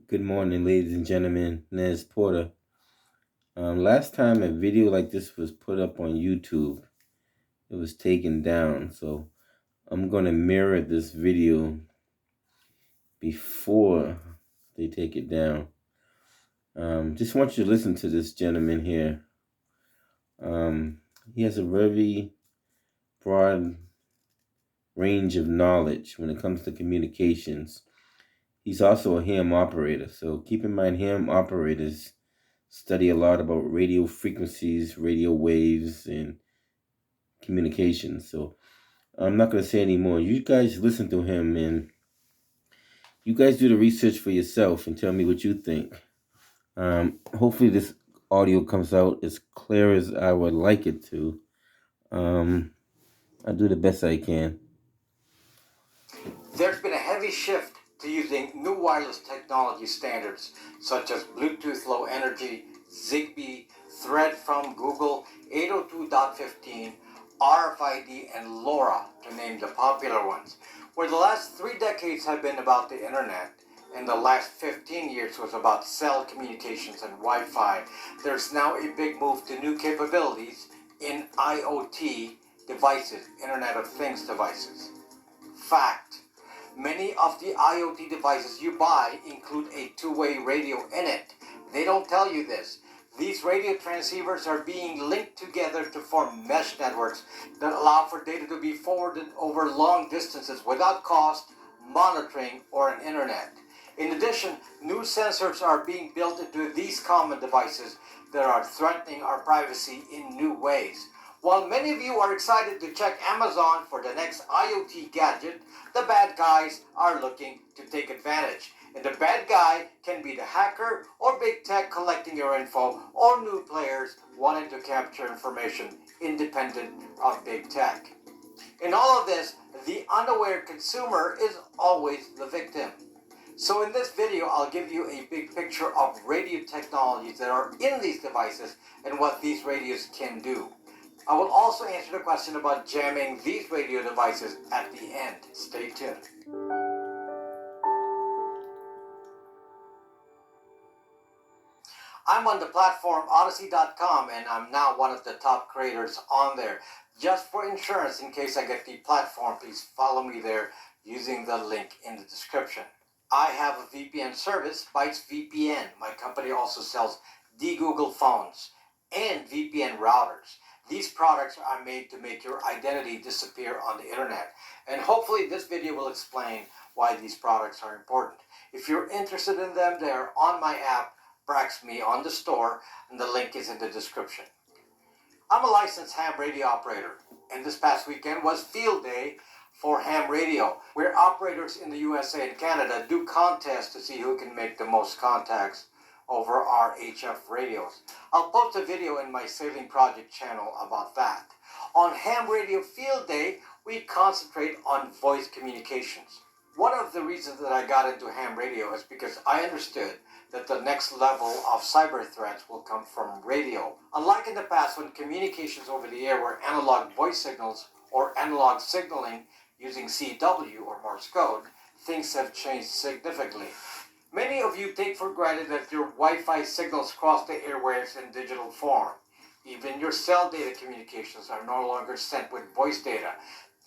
Good morning, ladies and gentlemen. Nez Porter. Last time a video like this was put up on YouTube, it was taken down. So I'm going to mirror this video before they take it down. Just want you to listen to this gentleman here. He has a very broad range of knowledge when it comes to communications. He's also a ham operator. So keep in mind, ham operators study a lot about radio frequencies, radio waves, and communications. So I'm not going to say any more. You guys listen to him and you guys do the research for yourself and tell me what you think. Hopefully this audio comes out as clear as I would like it to. I'll do the best I can. There's been a heavy shift to using new wireless technology standards such as Bluetooth Low Energy, Zigbee, Thread from Google, 802.15, RFID, and LoRa, to name the popular ones. Where the last 3 decades have been about the internet, and the last 15 years was about cell communications and Wi-Fi, there's now a big move to new capabilities in IoT devices, Internet of Things devices. Fact. Many of the IoT devices you buy include a two-way radio in it. They don't tell you this. These radio transceivers are being linked together to form mesh networks that allow for data to be forwarded over long distances without cost, monitoring, or an internet. In addition, new sensors are being built into these common devices that are threatening our privacy in new ways. While many of you are excited to check Amazon for the next IoT gadget, the bad guys are looking to take advantage. And the bad guy can be the hacker or big tech collecting your info or new players wanting to capture information independent of big tech. In all of this, the unaware consumer is always the victim. So in this video, I'll give you a big picture of radio technologies that are in these devices and what these radios can do. I will also answer the question about jamming these radio devices at the end. Stay tuned. I'm on the platform Odyssey.com and I'm now one of the top creators on there. Just for insurance, in case I get the platform, please follow me there using the link in the description. I have a VPN service, Bytes VPN. My company also sells de-Google phones and VPN routers. These products are made to make your identity disappear on the internet. And hopefully this video will explain why these products are important. If you're interested in them, they are on my app, BraxMe, on the store, and the link is in the description. I'm a licensed ham radio operator, and this past weekend was field day for ham radio, where operators in the USA and Canada do contests to see who can make the most contacts over our HF radios. I'll post a video in my Sailing Project channel about that. On Ham Radio Field Day, we concentrate on voice communications. One of the reasons that I got into ham radio is because I understood that the next level of cyber threats will come from radio. Unlike in the past when communications over the air were analog voice signals or analog signaling using CW or Morse code, things have changed significantly. Many of you take for granted that your Wi-Fi signals cross the airwaves in digital form. Even your cell data communications are no longer sent with voice data.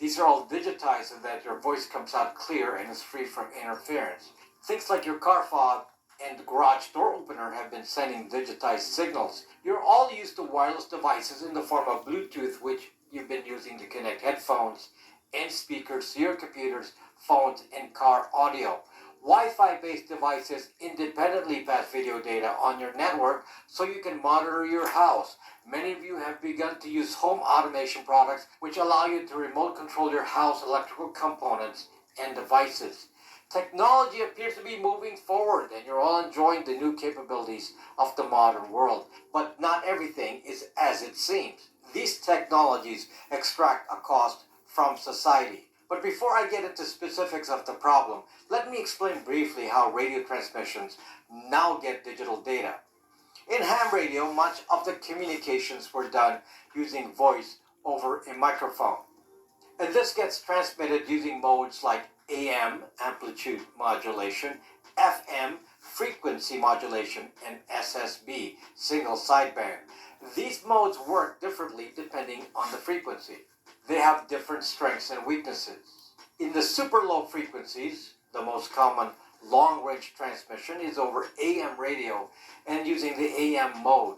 These are all digitized so that your voice comes out clear and is free from interference. Things like your car fob and the garage door opener have been sending digitized signals. You're all used to wireless devices in the form of Bluetooth, which you've been using to connect headphones and speakers to your computers, phones, and car audio. Wi-Fi based devices independently pass video data on your network so you can monitor your house. Many of you have begun to use home automation products which allow you to remote control your house electrical components and devices. Technology appears to be moving forward and you're all enjoying the new capabilities of the modern world. But not everything is as it seems. These technologies extract a cost from society. But before I get into specifics of the problem, let me explain briefly how radio transmissions now get digital data. In ham radio, much of the communications were done using voice over a microphone. And this gets transmitted using modes like AM, amplitude modulation, FM, frequency modulation, and SSB, single sideband. These modes work differently depending on the frequency. They have different strengths and weaknesses. In the super low frequencies, the most common long-range transmission is over AM radio and using the AM mode.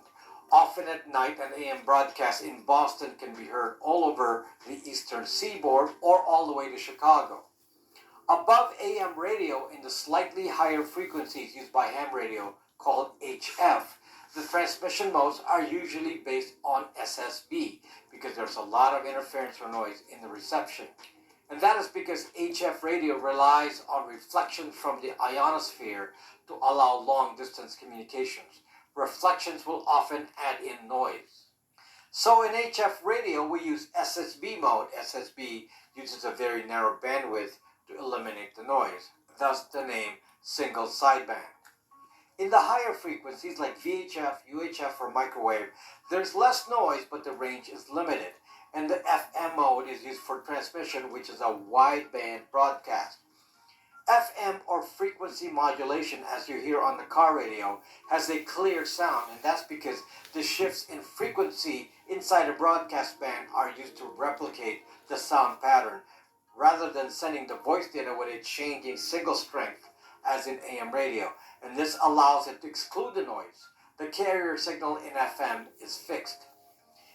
Often at night, an AM broadcast in Boston can be heard all over the eastern seaboard or all the way to Chicago. Above AM radio, in the slightly higher frequencies used by ham radio, called HF, the transmission modes are usually based on SSB because there's a lot of interference or noise in the reception. And that is because HF radio relies on reflections from the ionosphere to allow long-distance communications. Reflections will often add in noise. So in HF radio, we use SSB mode. SSB uses a very narrow bandwidth to eliminate the noise, thus the name single sideband. In the higher frequencies like VHF, UHF, or microwave, there's less noise but the range is limited, and the FM mode is used for transmission, which is a wideband broadcast. FM, or frequency modulation, as you hear on the car radio, has a clear sound, and that's because the shifts in frequency inside a broadcast band are used to replicate the sound pattern, rather than sending the voice data with a changing signal strength, as in AM radio, and this allows it to exclude the noise. The carrier signal in FM is fixed.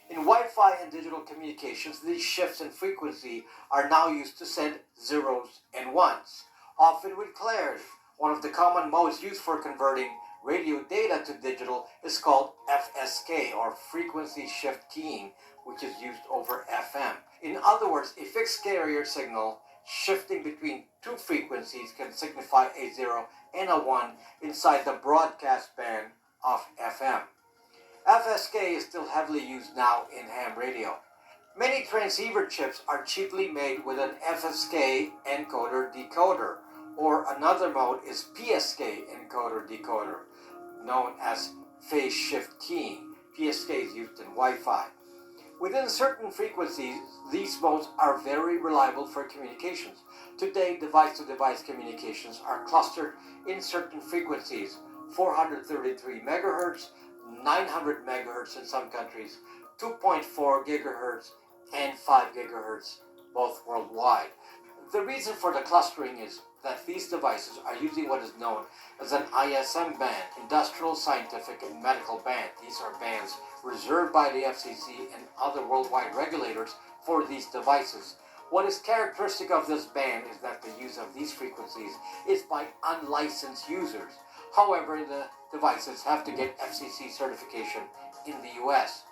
In Wi-Fi and digital communications, these shifts in frequency are now used to send zeros and ones, often with clarity. One of the common modes used for converting radio data to digital is called FSK, or frequency shift keying, which is used over FM. In other words, a fixed carrier signal shifting between two frequencies can signify a 0 and a 1 inside the broadcast band of FM. FSK is still heavily used now in ham radio. Many transceiver chips are cheaply made with an FSK encoder-decoder, or another mode is PSK encoder-decoder, known as phase shift keying. PSK is used in Wi-Fi. Within certain frequencies, these modes are very reliable for communications. Today, device-to-device communications are clustered in certain frequencies: 433 MHz, 900 MHz in some countries, 2.4 GHz, and 5 GHz, both worldwide. The reason for the clustering is that these devices are using what is known as an ISM band, Industrial, Scientific, and Medical Band. These are bands reserved by the FCC and other worldwide regulators for these devices. What is characteristic of this band is that the use of these frequencies is by unlicensed users. However, the devices have to get FCC certification in the US.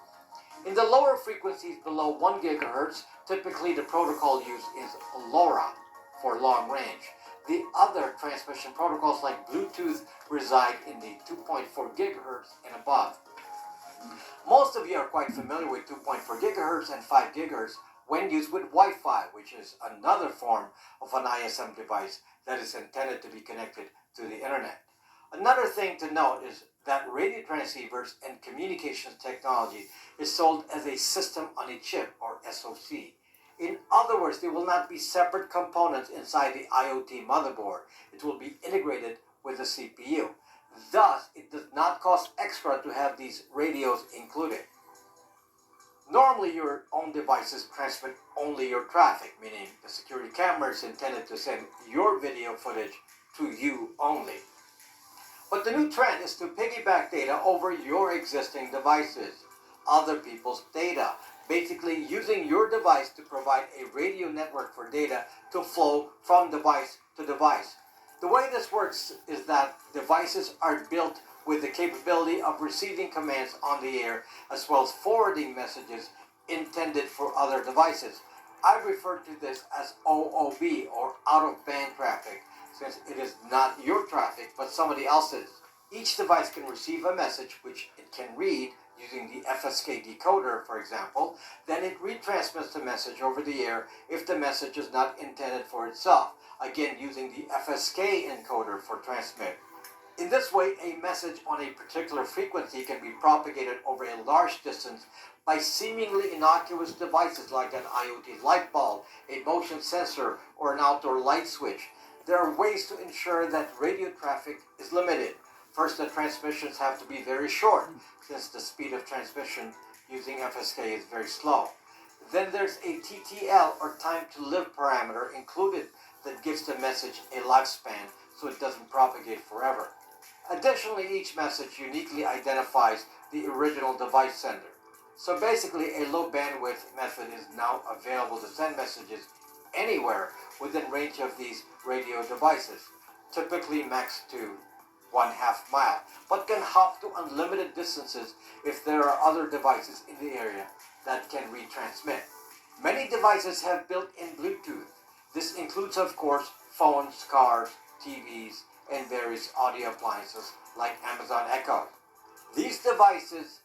In the lower frequencies below 1 GHz, typically the protocol used is LoRa for long range. The other transmission protocols like Bluetooth reside in the 2.4 GHz and above. Most of you are quite familiar with 2.4 GHz and 5 GHz when used with Wi-Fi, which is another form of an ISM device that is intended to be connected to the internet. Another thing to note is that radio transceivers and communications technology is sold as a system on a chip, or SoC. In other words, they will not be separate components inside the IoT motherboard. It will be integrated with the CPU. Thus, it does not cost extra to have these radios included. Normally, your own devices transmit only your traffic, meaning the security camera is intended to send your video footage to you only. But the new trend is to piggyback data over your existing devices, other people's data, basically using your device to provide a radio network for data to flow from device to device. The way this works is that devices are built with the capability of receiving commands on the air as well as forwarding messages intended for other devices. I refer to this as OOB, or out-of-band traffic, since it is not your traffic but somebody else's. Each device can receive a message which it can read using the FSK decoder, for example. Then it retransmits the message over the air if the message is not intended for itself, again using the FSK encoder for transmit. In this way, a message on a particular frequency can be propagated over a large distance by seemingly innocuous devices like an IoT light bulb, a motion sensor, or an outdoor light switch. There are ways to ensure that radio traffic is limited. First, the transmissions have to be very short, since the speed of transmission using FSK is very slow. Then there's a TTL, or time to live parameter, included that gives the message a lifespan so it doesn't propagate forever. Additionally, each message uniquely identifies the original device sender. So basically, a low bandwidth method is now available to send messages anywhere within range of these radio devices, typically max to 1/2 mile, but can hop to unlimited distances if there are other devices in the area that can retransmit. Many devices have built-in Bluetooth. This includes, of course, phones, cars, TVs, and various audio appliances like Amazon Echo. These devices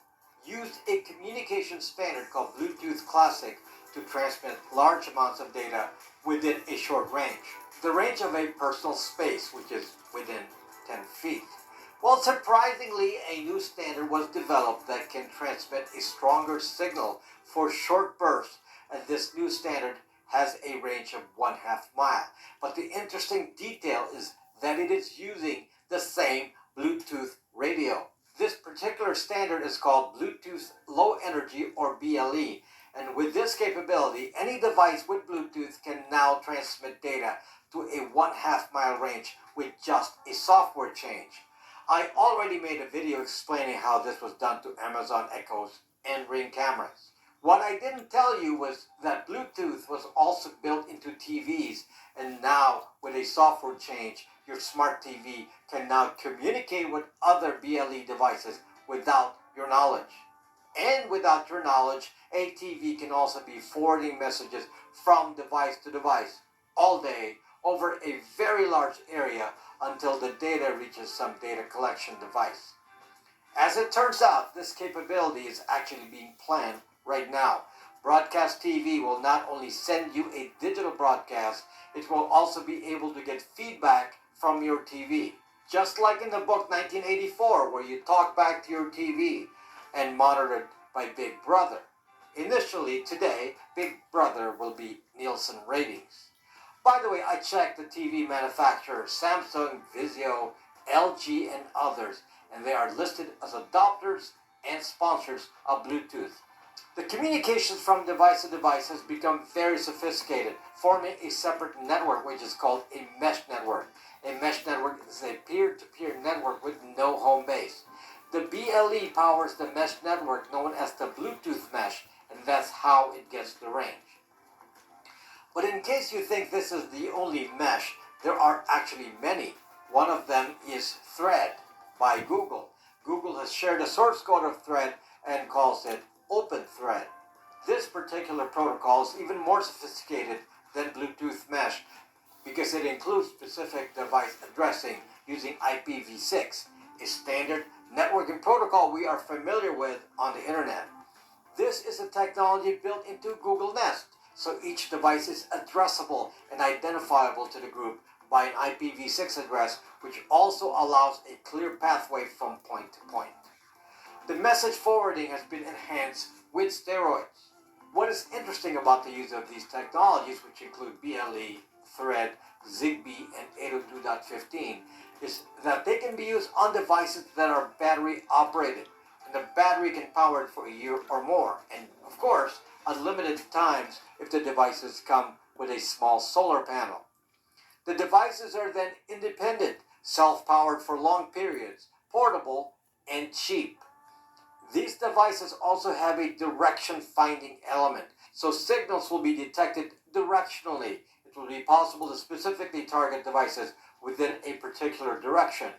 use a communication standard called Bluetooth Classic to transmit large amounts of data within a short range. The range of a personal space, which is within 10 feet. Well, surprisingly, a new standard was developed that can transmit a stronger signal for short bursts, and this new standard has a range of 1/2 mile. But the interesting detail is that it is using the same Bluetooth radio. This particular standard is called Bluetooth Low Energy, or BLE, and with this capability, any device with Bluetooth can now transmit data to a 1/2 mile range with just a software change. I already made a video explaining how this was done to Amazon Echoes and Ring cameras. What I didn't tell you was that Bluetooth was also built into TVs, and now with a software change, your smart TV can now communicate with other BLE devices without your knowledge. And without your knowledge, a TV can also be forwarding messages from device to device all day over a very large area until the data reaches some data collection device. As it turns out, this capability is actually being planned right now. Broadcast TV will not only send you a digital broadcast, it will also be able to get feedback from your TV. Just like in the book 1984, where you talk back to your TV and monitored by Big Brother. Initially, today, Big Brother will be Nielsen ratings. By the way, I checked the TV manufacturers Samsung, Vizio, LG, and others, and they are listed as adopters and sponsors of Bluetooth. The communications from device to device has become very sophisticated, forming a separate network which is called a mesh network. A mesh network is a peer-to-peer network with no home base. The BLE powers the mesh network known as the Bluetooth mesh, and that's how it gets the range. But in case you think this is the only mesh, there are actually many. One of them is Thread by Google. Google has shared a source code of Thread and calls it Open Thread. This particular protocol is even more sophisticated than Bluetooth mesh because it includes specific device addressing using IPv6, a standard networking protocol we are familiar with on the internet. This is a technology built into Google Nest, so each device is addressable and identifiable to the group by an IPv6 address, which also allows a clear pathway from point to point. The message forwarding has been enhanced with steroids. What is interesting about the use of these technologies, which include BLE, Thread, Zigbee, and 802.15, is that they can be used on devices that are battery operated, and the battery can power it for a year or more, and of course, unlimited times if the devices come with a small solar panel. The devices are then independent, self-powered for long periods, portable, and cheap. These devices also have a direction finding element, so signals will be detected directionally. It will be possible to specifically target devices within a particular direction.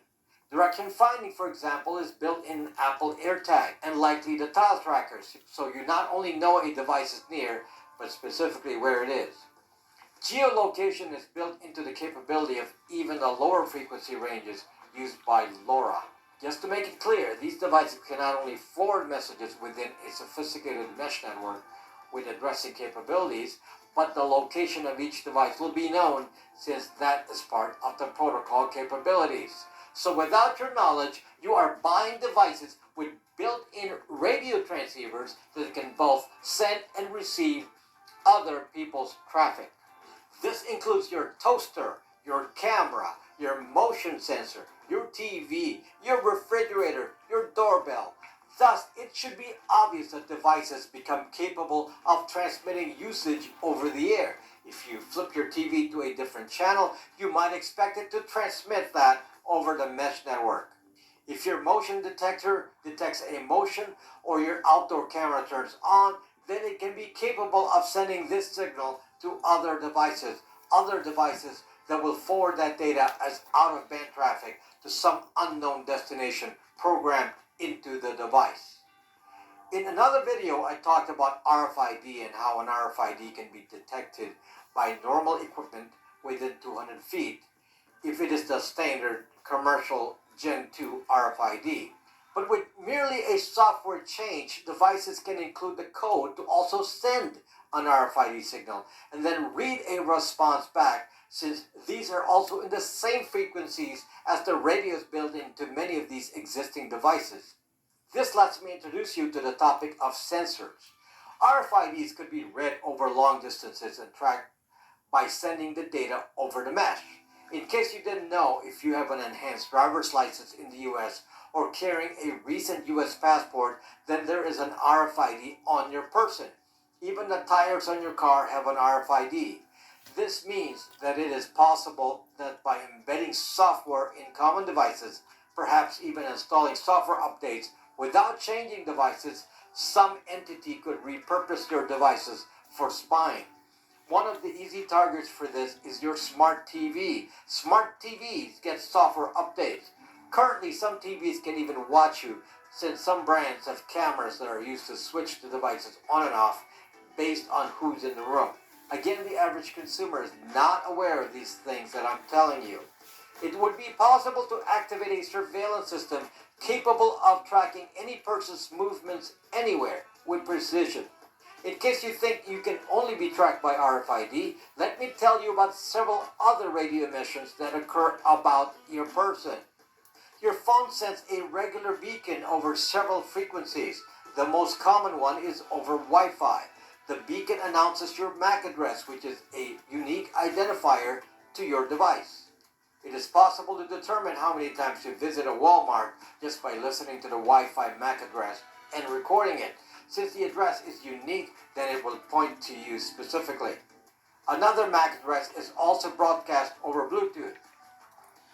Direction finding, for example, is built in Apple AirTag and likely the tile trackers, so you not only know a device is near, but specifically where it is. Geolocation is built into the capability of even the lower frequency ranges used by LoRa. Just to make it clear, these devices can not only forward messages within a sophisticated mesh network with addressing capabilities, but the location of each device will be known since that is part of the protocol capabilities. So without your knowledge, you are buying devices with built-in radio transceivers that can both send and receive other people's traffic. This includes your toaster, your camera, your motion sensor, your TV, your refrigerator, your doorbell. Thus, it should be obvious that devices become capable of transmitting usage over the air. If you flip your TV to a different channel, you might expect it to transmit that over the mesh network. If your motion detector detects a motion or your outdoor camera turns on, then it can be capable of sending this signal to other devices that will forward that data as out of band traffic to some unknown destination programmed into the device. In another video, I talked about RFID and how an RFID can be detected by normal equipment within 200 feet if it is the standard commercial Gen 2 RFID. But with merely a software change, devices can include the code to also send an RFID signal and then read a response back, since these are also in the same frequencies as the radios built into many of these existing devices. This lets me introduce you to the topic of sensors. RFIDs could be read over long distances and tracked by sending the data over the mesh. In case you didn't know, if you have an enhanced driver's license in the US or carrying a recent US passport, then there is an RFID on your person. Even the tires on your car have an RFID. This means that it is possible that by embedding software in common devices, perhaps even installing software updates without changing devices, some entity could repurpose your devices for spying. One of the easy targets for this is your smart TV. Smart TVs get software updates. Currently, some TVs can even watch you, since some brands have cameras that are used to switch the devices on and off based on who's in the room. Again, the average consumer is not aware of these things that I'm telling you. It would be possible to activate a surveillance system capable of tracking any person's movements anywhere with precision. In case you think you can only be tracked by RFID, let me tell you about several other radio emissions that occur about your person. Your phone sends a regular beacon over several frequencies. The most common one is over Wi-Fi. The beacon announces your MAC address, which is a unique identifier to your device. It is possible to determine how many times you visit a Walmart just by listening to the Wi-Fi MAC address and recording it. Since the address is unique, then it will point to you specifically. Another MAC address is also broadcast over Bluetooth.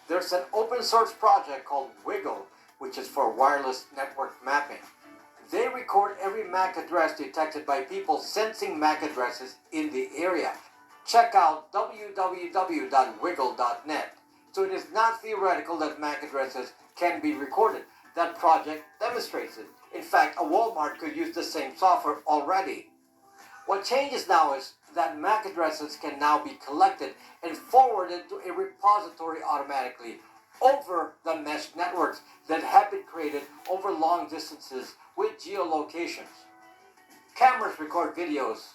There's an open source project called Wiggle, which is for wireless network mapping. They record every MAC address detected by people sensing MAC addresses in the area. Check out www.wiggle.net. So it is not theoretical that MAC addresses can be recorded. That project demonstrates it. In fact, a Walmart could use the same software already. What changes now is that MAC addresses can now be collected and forwarded to a repository automatically over the mesh networks that have been created over long distances with geolocations. Cameras record videos,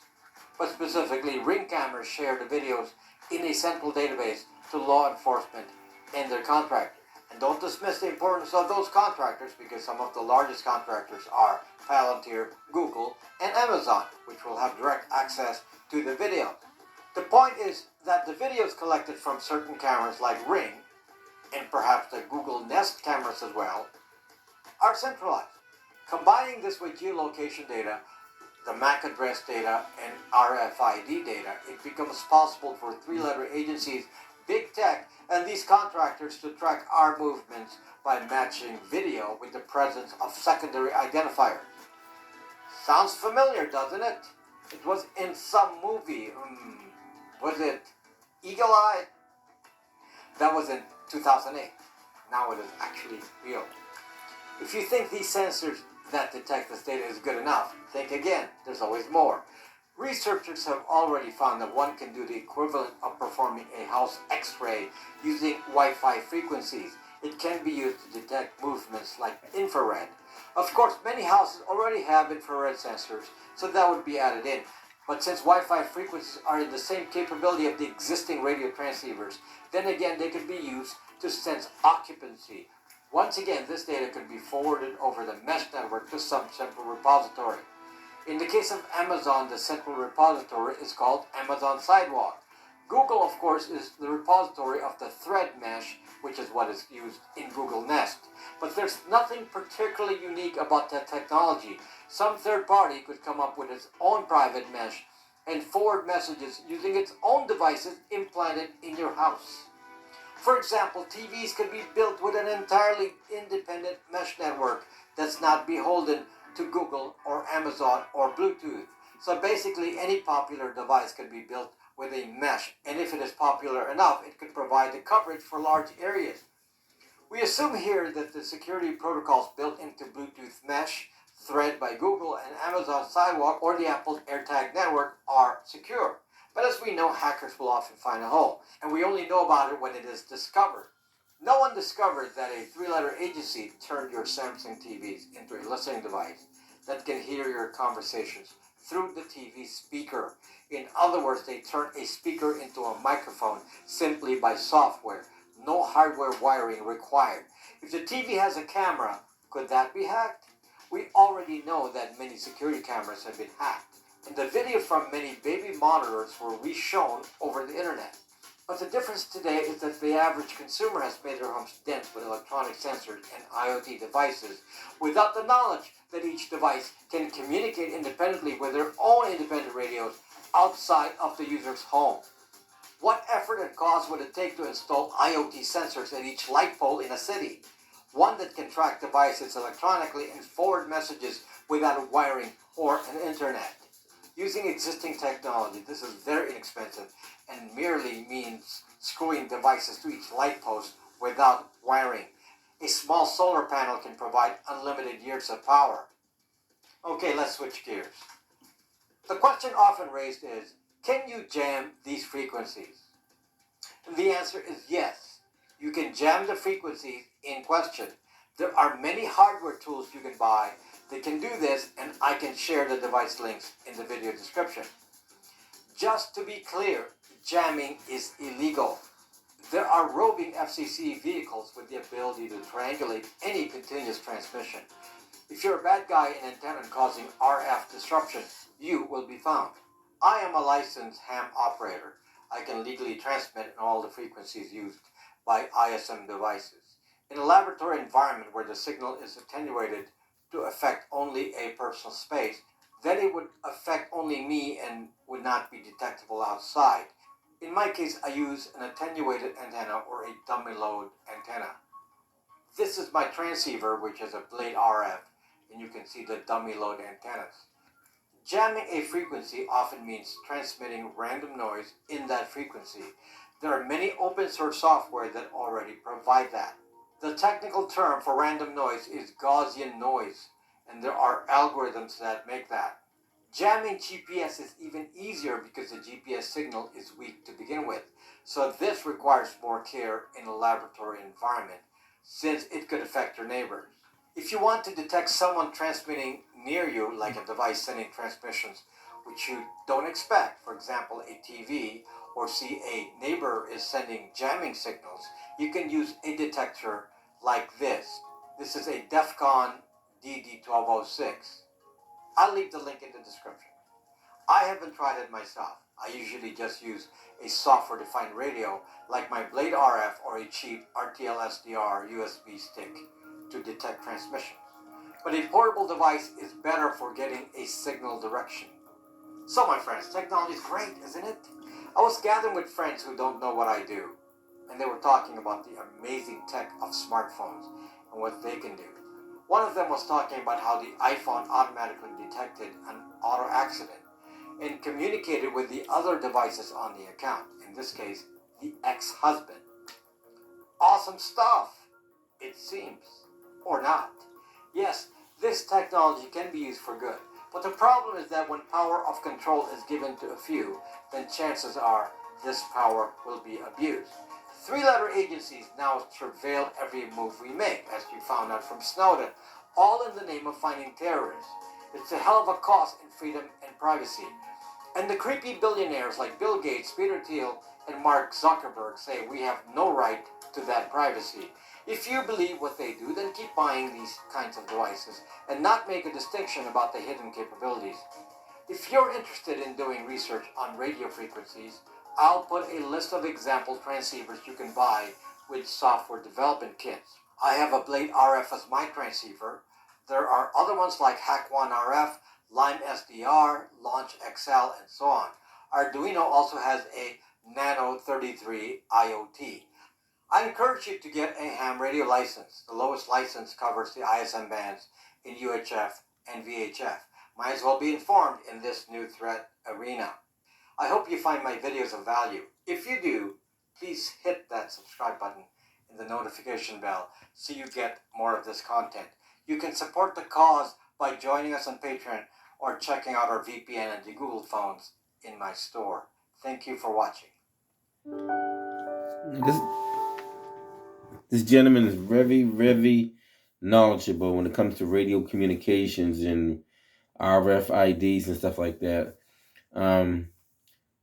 but specifically Ring cameras share the videos in a central database to law enforcement and their contractors. And don't dismiss the importance of those contractors, because some of the largest contractors are Palantir, Google, and Amazon, which will have direct access to the video. The point is that the videos collected from certain cameras like Ring, and perhaps the Google Nest cameras as well, are centralized. Combining this with geolocation data, the MAC address data, and RFID data, it becomes possible for three-letter agencies, big tech, and these contractors to track our movements by matching video with the presence of secondary identifiers. Sounds familiar, doesn't it? It was in some movie. Was it Eagle Eye? That was in 2008. Now it is actually real. If you think these sensors that detect this data is good enough, think again. There's always more. Researchers have already found that one can do the equivalent of performing a house X-ray using Wi-Fi frequencies. It can be used to detect movements like infrared. Of course, many houses already have infrared sensors, so that would be added in. But since Wi-Fi frequencies are in the same capability of the existing radio transceivers, then again they can be used to sense occupancy. Once again, this data can be forwarded over the mesh network to some central repository. In the case of Amazon, the central repository is called Amazon Sidewalk. Google, of course, is the repository of the thread mesh, which is what is used in Google Nest. But there's nothing particularly unique about that technology. Some third party could come up with its own private mesh and forward messages using its own devices implanted in your house. For example, TVs can be built with an entirely independent mesh network that's not beholden to Google or Amazon or Bluetooth. So basically, any popular device can be built with a mesh, and if it is popular enough, it could provide the coverage for large areas. We assume here that the security protocols built into Bluetooth Mesh, Thread by Google, and Amazon Sidewalk or the Apple AirTag network are secure. But as we know, hackers will often find a hole, and we only know about it when it is discovered. No one discovered that a three-letter agency turned your Samsung TVs into a listening device that can hear your conversations through the TV speaker. In other words, they turned a speaker into a microphone simply by software. No hardware wiring required. If the TV has a camera, could that be hacked? We already know that many security cameras have been hacked, and the video from many baby monitors were reshown over the internet. But the difference today is that the average consumer has made their homes dense with electronic sensors and IoT devices without the knowledge that each device can communicate independently with their own independent radios outside of the user's home. What effort and cost would it take to install IoT sensors at each light pole in a city? One that can track devices electronically and forward messages without wiring or an internet. Using existing technology, this is very inexpensive and merely means screwing devices to each light post without wiring. A small solar panel can provide unlimited years of power. Okay, let's switch gears. The question often raised is, can you jam these frequencies? And the answer is yes. You can jam the frequencies in question. There are many hardware tools you can buy that can do this, and I can share the device links in the video description. Just to be clear, jamming is illegal. There are roving FCC vehicles with the ability to triangulate any continuous transmission. If you're a bad guy in antenna and causing RF disruption, you will be found. I am a licensed ham operator. I can legally transmit on all the frequencies used by ISM devices. In a laboratory environment where the signal is attenuated to affect only a personal space, then it would affect only me and would not be detectable outside. In my case, I use an attenuated antenna or a dummy load antenna. This is my transceiver, which is a blade RF, and you can see the dummy load antennas. Jamming a frequency often means transmitting random noise in that frequency. There are many open source software that already provide that. The technical term for random noise is Gaussian noise, and there are algorithms that make that. Jamming GPS is even easier because the GPS signal is weak to begin with, so this requires more care in a laboratory environment, since it could affect your neighbors. If you want to detect someone transmitting near you, like a device sending transmissions which you don't expect, for example a TV, or see a neighbor is sending jamming signals, you can use a detector like this. This is a DEFCON DD1206. I'll leave the link in the description. I haven't tried it myself. I usually just use a software-defined radio like my Blade RF or a cheap RTL SDR USB stick to detect transmission. But a portable device is better for getting a signal direction. So my friends, technology is great, isn't it? I was gathering with friends who don't know what I do, and they were talking about the amazing tech of smartphones and what they can do. One of them was talking about how the iPhone automatically detected an auto accident and communicated with the other devices on the account, in this case, the ex-husband. Awesome stuff, it seems. Or not. Yes, this technology can be used for good, but the problem is that when power of control is given to a few, then chances are this power will be abused. Three-letter agencies now surveil every move we make, as you found out from Snowden, all in the name of finding terrorists. It's a hell of a cost in freedom and privacy. And the creepy billionaires like Bill Gates, Peter Thiel, and Mark Zuckerberg say we have no right to that privacy. If you believe what they do, then keep buying these kinds of devices and not make a distinction about the hidden capabilities. If you're interested in doing research on radio frequencies, I'll put a list of example transceivers you can buy with software development kits. I have a Blade RF as my transceiver. There are other ones like Hack One RF, Lime SDR, Launch XL, and so on. Arduino also has a Nano 33 IoT. I encourage you to get a ham radio license. The lowest license covers the ISM bands in UHF and VHF. Might as well be informed in this new threat arena. I hope you find my videos of value. If you do, please hit that subscribe button and the notification bell so you get more of this content. You can support the cause by joining us on Patreon or checking out our VPN and the Google phones in my store. Thank you for watching. This gentleman is very, very knowledgeable when it comes to radio communications and RFIDs and stuff like that.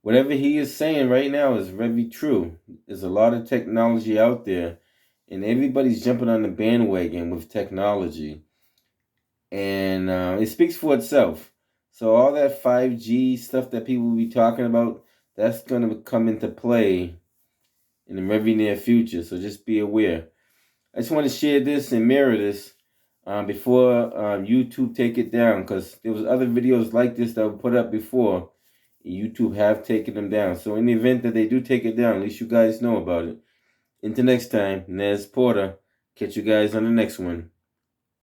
Whatever he is saying right now is very true. There's a lot of technology out there, and everybody's jumping on the bandwagon with technology. And it speaks for itself. So all that 5G stuff that people will be talking about, that's going to come into play in the very near future. So just be aware. I just want to share this and mirror this before YouTube take it down, because there was other videos like this that were put up before. YouTube have taken them down. So in the event that they do take it down, at least you guys know about it. Until next time, Nez Porter. Catch you guys on the next one.